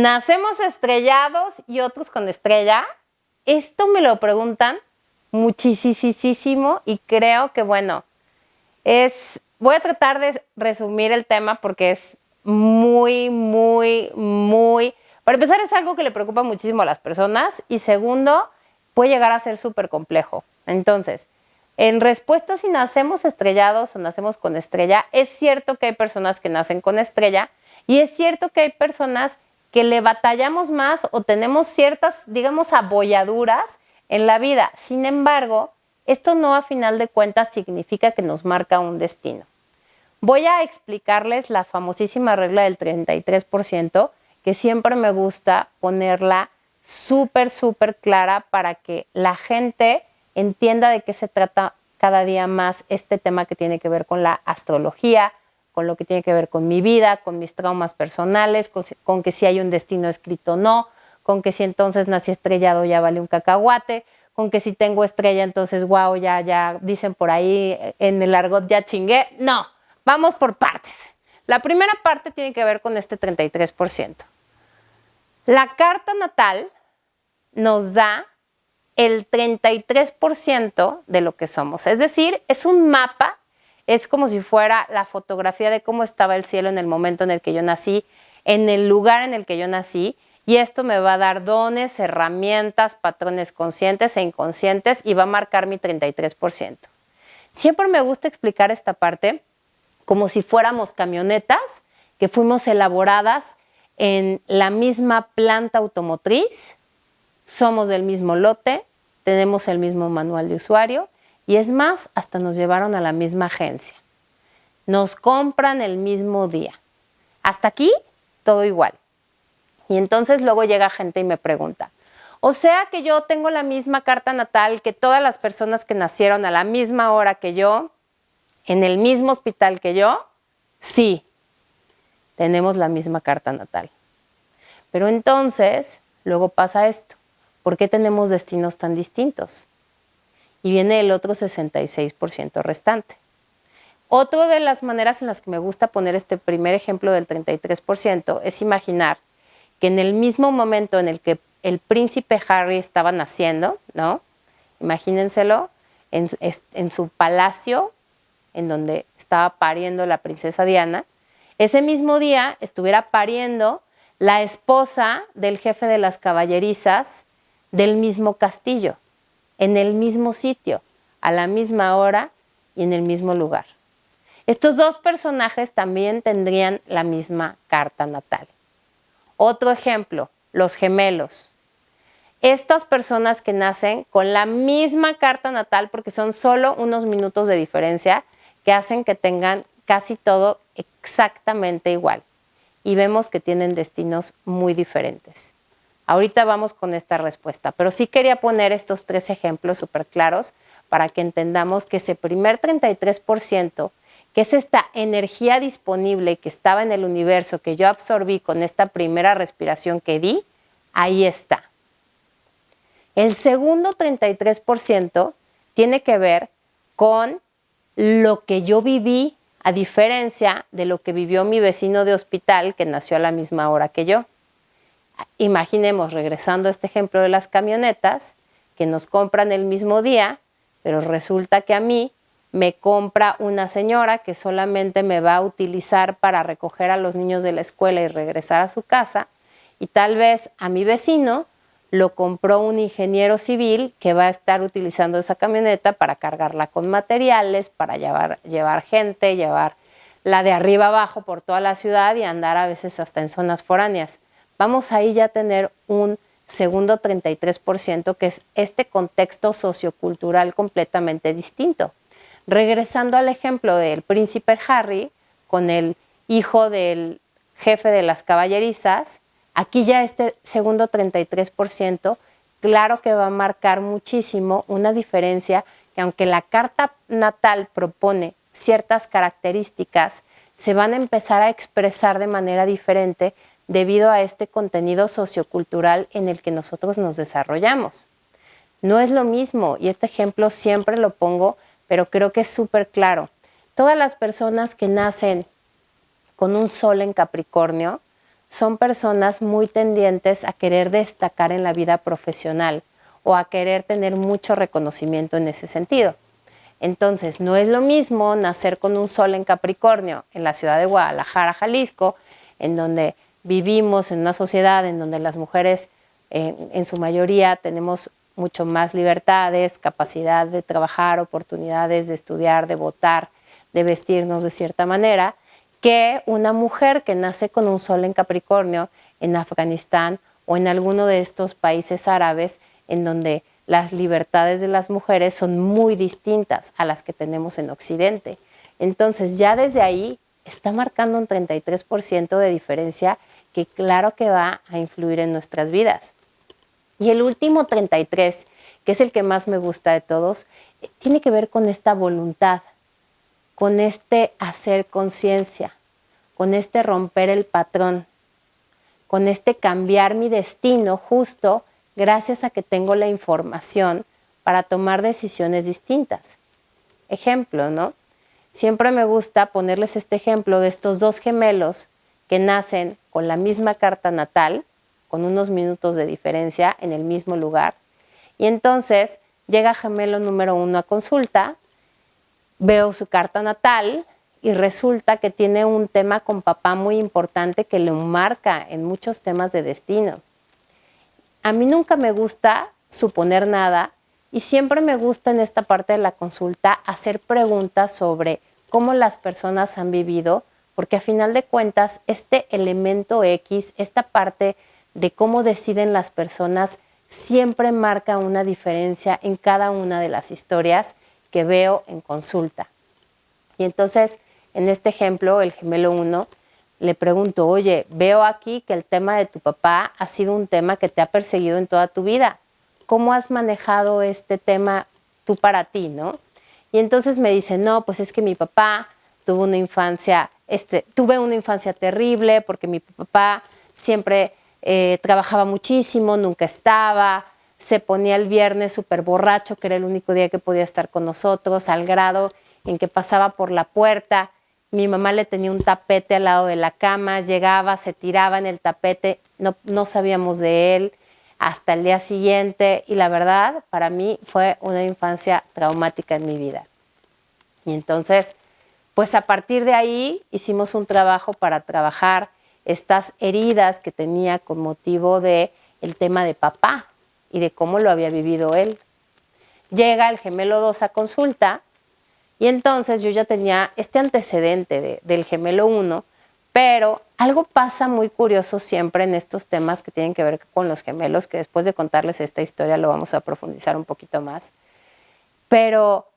¿Nacemos estrellados y otros con estrella? Esto me lo preguntan muchísimo y creo que, bueno, voy a tratar de resumir el tema porque es para empezar, es algo que le preocupa muchísimo a las personas y segundo, puede llegar a ser súper complejo. Entonces, en respuesta si nacemos estrellados o nacemos con estrella, es cierto que hay personas que nacen con estrella y es cierto que hay personas que le batallamos más o tenemos ciertas, digamos, abolladuras en la vida. Sin embargo, esto no a final de cuentas significa que nos marca un destino. Voy a explicarles la famosísima regla del 33%, que siempre me gusta ponerla súper clara para que la gente entienda de qué se trata cada día más este tema que tiene que ver con la astrología, con lo que tiene que ver con mi vida, con mis traumas personales, con que si hay un destino escrito o no, con que si entonces nací estrellado ya vale un cacahuate, con que si tengo estrella entonces wow, ya dicen por ahí en el argot ya chingué. No, vamos por partes. La primera parte tiene que ver con este 33%. La carta natal nos da el 33% de lo que somos. Es decir, es un mapa, es como si fuera la fotografía de cómo estaba el cielo en el momento en el que yo nací, en el lugar en el que yo nací, y esto me va a dar dones, herramientas, patrones conscientes e inconscientes y va a marcar mi 33%. Siempre me gusta explicar esta parte como si fuéramos camionetas que fuimos elaboradas en la misma planta automotriz, somos del mismo lote, tenemos el mismo manual de usuario y es más, hasta nos llevaron a la misma agencia. Nos compran el mismo día. Hasta aquí, todo igual. Y entonces luego llega gente y me pregunta, o sea que yo tengo la misma carta natal que todas las personas que nacieron a la misma hora que yo, en el mismo hospital que yo. Sí, tenemos la misma carta natal. Pero entonces, luego pasa esto. ¿Por qué tenemos destinos tan distintos? Y viene el otro 66% restante. Otra de las maneras en las que me gusta poner este primer ejemplo del 33% es imaginar que en el mismo momento en el que el príncipe Harry estaba naciendo, ¿no? Imagínenselo, en su palacio, en donde estaba pariendo la princesa Diana, ese mismo día estuviera pariendo la esposa del jefe de las caballerizas del mismo castillo, en el mismo sitio, a la misma hora y en el mismo lugar. Estos dos personajes también tendrían la misma carta natal. Otro ejemplo, los gemelos. Estas personas que nacen con la misma carta natal, porque son solo unos minutos de diferencia, que hacen que tengan casi todo exactamente igual. Y vemos que tienen destinos muy diferentes. Ahorita vamos con esta respuesta, pero sí quería poner estos tres ejemplos súper claros para que entendamos que ese primer 33%, que es esta energía disponible que estaba en el universo, que yo absorbí con esta primera respiración que di, ahí está. El segundo 33% tiene que ver con lo que yo viví, a diferencia de lo que vivió mi vecino de hospital que nació a la misma hora que yo. Imaginemos, regresando a este ejemplo de las camionetas, que nos compran el mismo día, pero resulta que a mí me compra una señora que solamente me va a utilizar para recoger a los niños de la escuela y regresar a su casa, y tal vez a mi vecino lo compró un ingeniero civil que va a estar utilizando esa camioneta para cargarla con materiales, para llevar gente, llevarla de arriba abajo por toda la ciudad y andar a veces hasta en zonas foráneas. Vamos ahí ya a tener un segundo 33%, que es este contexto sociocultural completamente distinto. Regresando al ejemplo del príncipe Harry con el hijo del jefe de las caballerizas, aquí ya este segundo 33%, claro que va a marcar muchísimo una diferencia que aunque la carta natal propone ciertas características, se van a empezar a expresar de manera diferente debido a este contenido sociocultural en el que nosotros nos desarrollamos. No es lo mismo, y este ejemplo siempre lo pongo, pero creo que es súper claro. Todas las personas que nacen con un sol en Capricornio son personas muy tendientes a querer destacar en la vida profesional o a querer tener mucho reconocimiento en ese sentido. Entonces, no es lo mismo nacer con un sol en Capricornio en la ciudad de Guadalajara, Jalisco, en donde vivimos en una sociedad en donde las mujeres en su mayoría tenemos mucho más libertades, capacidad de trabajar, oportunidades de estudiar, de votar, de vestirnos de cierta manera, que una mujer que nace con un sol en Capricornio en Afganistán o en alguno de estos países árabes en donde las libertades de las mujeres son muy distintas a las que tenemos en Occidente. Entonces ya desde ahí está marcando un 33% de diferencia que claro que va a influir en nuestras vidas. Y el último 33, que es el que más me gusta de todos, tiene que ver con esta voluntad, con este hacer conciencia, con este romper el patrón, con este cambiar mi destino justo gracias a que tengo la información para tomar decisiones distintas. Ejemplo, ¿no? Siempre me gusta ponerles este ejemplo de estos dos gemelos que nacen con la misma carta natal, con unos minutos de diferencia en el mismo lugar. Y entonces llega gemelo número 1 a consulta, veo su carta natal y resulta que tiene un tema con papá muy importante que le marca en muchos temas de destino. A mí nunca me gusta suponer nada y siempre me gusta en esta parte de la consulta hacer preguntas sobre cómo las personas han vivido, porque a final de cuentas este elemento X, esta parte de cómo deciden las personas, siempre marca una diferencia en cada una de las historias que veo en consulta. Y entonces, en este ejemplo, el gemelo 1, le pregunto, oye, veo aquí que el tema de tu papá ha sido un tema que te ha perseguido en toda tu vida. ¿Cómo has manejado este tema tú para ti, no? Y entonces me dice, no, pues es que mi papá tuvo una infancia, tuve una infancia terrible porque mi papá siempre trabajaba muchísimo, nunca estaba, se ponía el viernes súper borracho, que era el único día que podía estar con nosotros, al grado en que pasaba por la puerta. Mi mamá le tenía un tapete al lado de la cama, llegaba, se tiraba en el tapete, no sabíamos de él hasta el día siguiente y la verdad para mí fue una infancia traumática en mi vida. Y entonces, pues a partir de ahí hicimos un trabajo para trabajar estas heridas que tenía con motivo del tema de papá y de cómo lo había vivido él. Llega el gemelo 2 a consulta. Y entonces yo ya tenía este antecedente del gemelo 1, pero algo pasa muy curioso siempre en estos temas que tienen que ver con los gemelos, que después de contarles esta historia lo vamos a profundizar un poquito más. Pero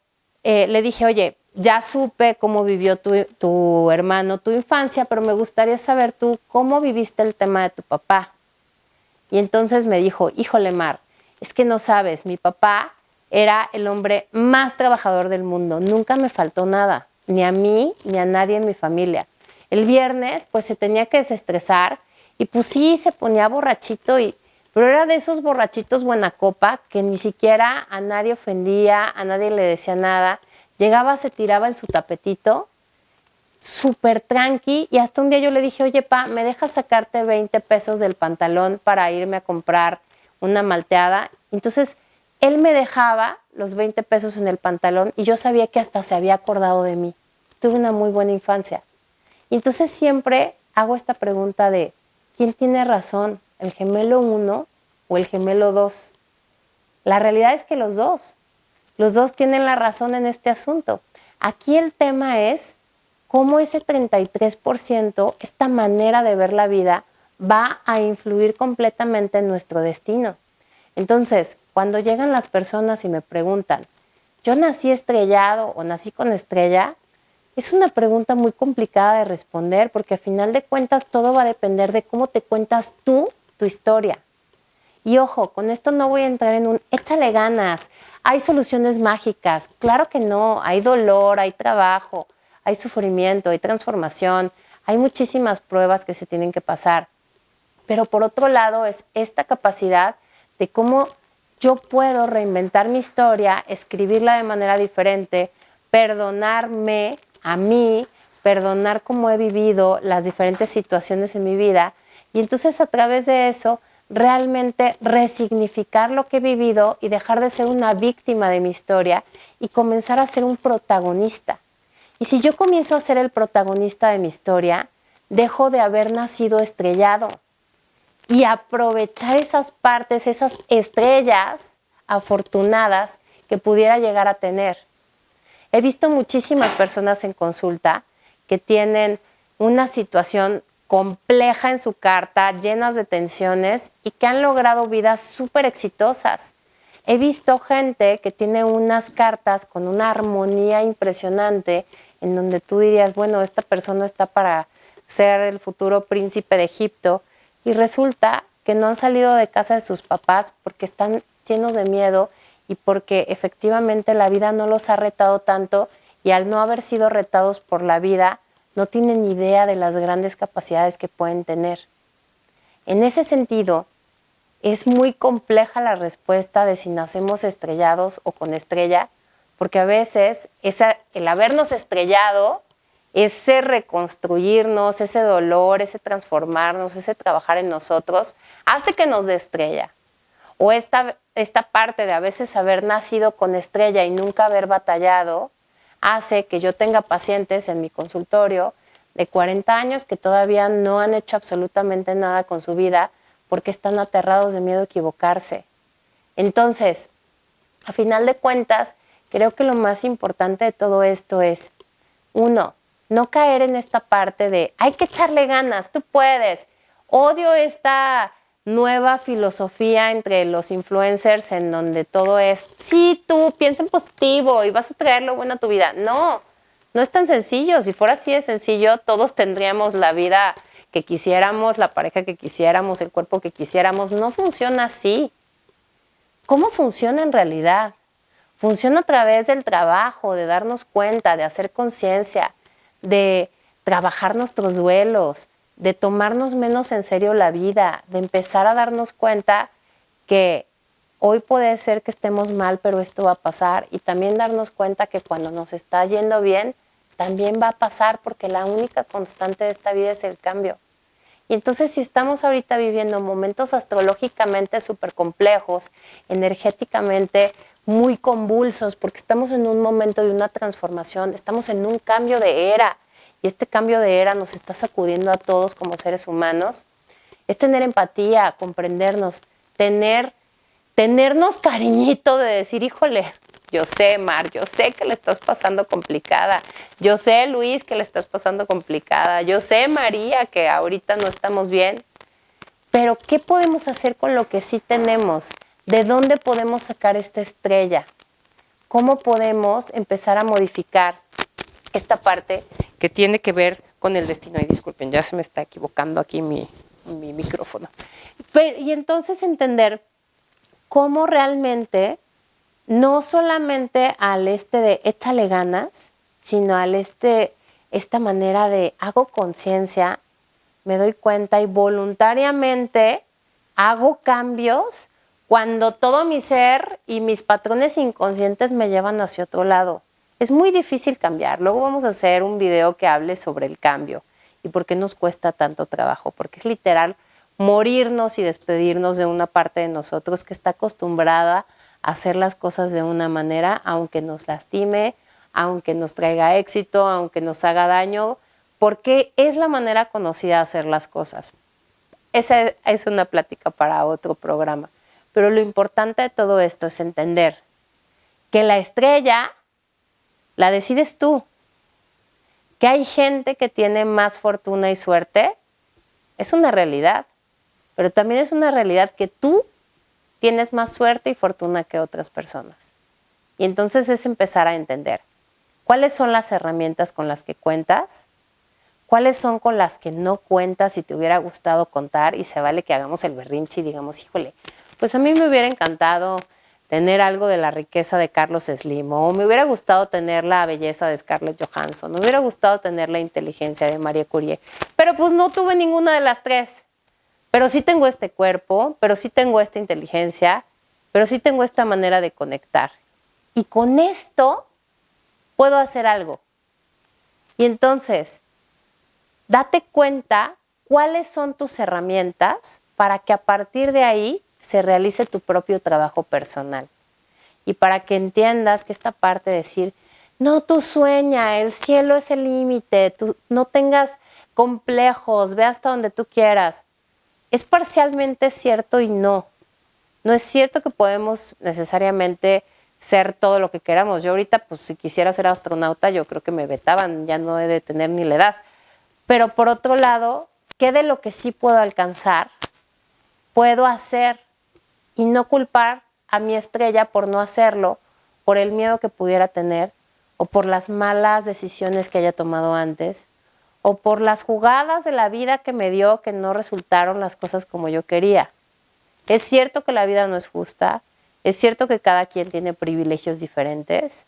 le dije, oye, ya supe cómo vivió tu hermano tu infancia, pero me gustaría saber tú cómo viviste el tema de tu papá. Y entonces me dijo, híjole Mar, es que no sabes, mi papá era el hombre más trabajador del mundo. Nunca me faltó nada, ni a mí, ni a nadie en mi familia. El viernes, pues se tenía que desestresar y pues sí, se ponía borrachito, pero era de esos borrachitos buena copa que ni siquiera a nadie ofendía, a nadie le decía nada. Llegaba, se tiraba en su tapetito, súper tranqui, y hasta un día yo le dije, oye, pa, ¿me dejas sacarte 20 pesos del pantalón para irme a comprar una malteada? Entonces, él me dejaba los 20 pesos en el pantalón y yo sabía que hasta se había acordado de mí. Tuve una muy buena infancia. Y entonces siempre hago esta pregunta de, ¿quién tiene razón? ¿El gemelo 1 o el gemelo 2? La realidad es que los dos tienen la razón en este asunto. Aquí el tema es cómo ese 33%, esta manera de ver la vida, va a influir completamente en nuestro destino. Entonces, cuando llegan las personas y me preguntan, ¿yo nací estrellado o nací con estrella? Es una pregunta muy complicada de responder porque a final de cuentas todo va a depender de cómo te cuentas tú tu historia. Y ojo, con esto no voy a entrar en un échale ganas, hay soluciones mágicas. Claro que no, hay dolor, hay trabajo, hay sufrimiento, hay transformación, hay muchísimas pruebas que se tienen que pasar. Pero por otro lado es esta capacidad de cómo yo puedo reinventar mi historia, escribirla de manera diferente, perdonarme a mí, perdonar cómo he vivido las diferentes situaciones en mi vida Y entonces a través de eso, realmente resignificar lo que he vivido y dejar de ser una víctima de mi historia y comenzar a ser un protagonista. Y si yo comienzo a ser el protagonista de mi historia, dejo de haber nacido estrellado y aprovechar esas partes, esas estrellas afortunadas que pudiera llegar a tener. He visto muchísimas personas en consulta que tienen una situación compleja en su carta, llenas de tensiones y que han logrado vidas súper exitosas. He visto gente que tiene unas cartas con una armonía impresionante en donde tú dirías, bueno, esta persona está para ser el futuro príncipe de Egipto y resulta que no han salido de casa de sus papás porque están llenos de miedo y porque efectivamente la vida no los ha retado tanto y al no haber sido retados por la vida, no tienen idea de las grandes capacidades que pueden tener. En ese sentido, es muy compleja la respuesta de si nacemos estrellados o con estrella, porque a veces el habernos estrellado, ese reconstruirnos, ese dolor, ese transformarnos, ese trabajar en nosotros, hace que nos dé estrella. O esta parte de a veces haber nacido con estrella y nunca haber batallado, hace que yo tenga pacientes en mi consultorio de 40 años que todavía no han hecho absolutamente nada con su vida porque están aterrados de miedo a equivocarse. Entonces, a final de cuentas, creo que lo más importante de todo esto es, 1, no caer en esta parte de hay que echarle ganas, tú puedes. Odio esta nueva filosofía entre los influencers en donde todo es, sí, tú piensa en positivo y vas a traer lo bueno a tu vida. No, no es tan sencillo. Si fuera así de sencillo, todos tendríamos la vida que quisiéramos, la pareja que quisiéramos, el cuerpo que quisiéramos. No funciona así. ¿Cómo funciona en realidad? Funciona a través del trabajo, de darnos cuenta, de hacer conciencia, de trabajar nuestros duelos, de tomarnos menos en serio la vida, de empezar a darnos cuenta que hoy puede ser que estemos mal, pero esto va a pasar. Y también darnos cuenta que cuando nos está yendo bien, también va a pasar porque la única constante de esta vida es el cambio. Y entonces si estamos ahorita viviendo momentos astrológicamente súper complejos, energéticamente muy convulsos, porque estamos en un momento de una transformación, estamos en un cambio de era, y este cambio de era nos está sacudiendo a todos como seres humanos, es tener empatía, comprendernos, tenernos cariñito de decir, híjole, yo sé, Mar, yo sé que le estás pasando complicada. Yo sé, Luis, que le estás pasando complicada. Yo sé, María, que ahorita no estamos bien. Pero, ¿qué podemos hacer con lo que sí tenemos? ¿De dónde podemos sacar esta estrella? ¿Cómo podemos empezar a modificar esta parte que tiene que ver con el destino? Y disculpen, ya se me está equivocando aquí mi micrófono. Y entonces entender cómo realmente no solamente al de échale ganas, sino al esta manera de hago conciencia, me doy cuenta y voluntariamente hago cambios cuando todo mi ser y mis patrones inconscientes me llevan hacia otro lado. Es muy difícil cambiar. Luego vamos a hacer un video que hable sobre el cambio y por qué nos cuesta tanto trabajo, porque es literal morirnos y despedirnos de una parte de nosotros que está acostumbrada hacer las cosas de una manera, aunque nos lastime, aunque nos traiga éxito, aunque nos haga daño, porque es la manera conocida de hacer las cosas. Esa es una plática para otro programa. Pero lo importante de todo esto es entender que la estrella la decides tú, que hay gente que tiene más fortuna y suerte, es una realidad, pero también es una realidad que tú tienes más suerte y fortuna que otras personas. Y entonces es empezar a entender cuáles son las herramientas con las que cuentas, cuáles son con las que no cuentas y te hubiera gustado contar, y se vale que hagamos el berrinche y digamos, híjole, pues a mí me hubiera encantado tener algo de la riqueza de Carlos Slim, o me hubiera gustado tener la belleza de Scarlett Johansson, me hubiera gustado tener la inteligencia de Marie Curie, pero pues no tuve ninguna de las tres. Pero sí tengo este cuerpo, pero sí tengo esta inteligencia, pero sí tengo esta manera de conectar. Y con esto puedo hacer algo. Y entonces, date cuenta cuáles son tus herramientas para que a partir de ahí se realice tu propio trabajo personal. Y para que entiendas que esta parte de decir, no, tú sueña, el cielo es el límite, tú no tengas complejos, ve hasta donde tú quieras. Es parcialmente cierto y no. No es cierto que podemos necesariamente ser todo lo que queramos. Yo ahorita, pues si quisiera ser astronauta, yo creo que me vetaban, ya no he de tener ni la edad. Pero por otro lado, ¿qué de lo que sí puedo alcanzar puedo hacer y no culpar a mi estrella por no hacerlo, por el miedo que pudiera tener o por las malas decisiones que haya tomado antes o por las jugadas de la vida que me dio que no resultaron las cosas como yo quería? Es cierto que la vida no es justa, es cierto que cada quien tiene privilegios diferentes.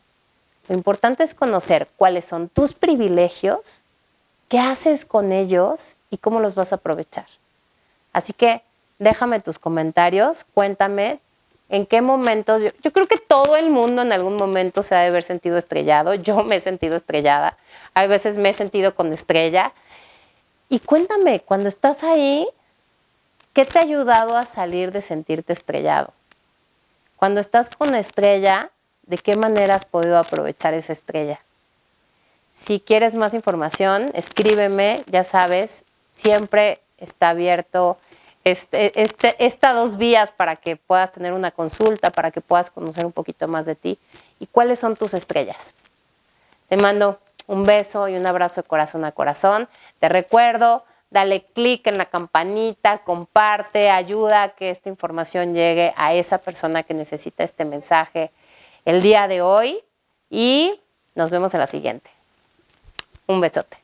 Lo importante es conocer cuáles son tus privilegios, qué haces con ellos y cómo los vas a aprovechar. Así que déjame tus comentarios, cuéntame en qué momentos. Yo creo que todo el mundo en algún momento se ha de haber sentido estrellado. Yo me he sentido estrellada, hay veces me he sentido con estrella. Y cuéntame, cuando estás ahí, ¿qué te ha ayudado a salir de sentirte estrellado? Cuando estás con estrella, ¿de qué manera has podido aprovechar esa estrella? Si quieres más información, escríbeme, ya sabes, siempre está abierto estas dos vías para que puedas tener una consulta, para que puedas conocer un poquito más de ti y cuáles son tus estrellas. Te mando un beso y un abrazo de corazón a corazón. Te recuerdo, dale clic en la campanita, comparte, ayuda a que esta información llegue a esa persona que necesita este mensaje el día de hoy y nos vemos en la siguiente. Un besote.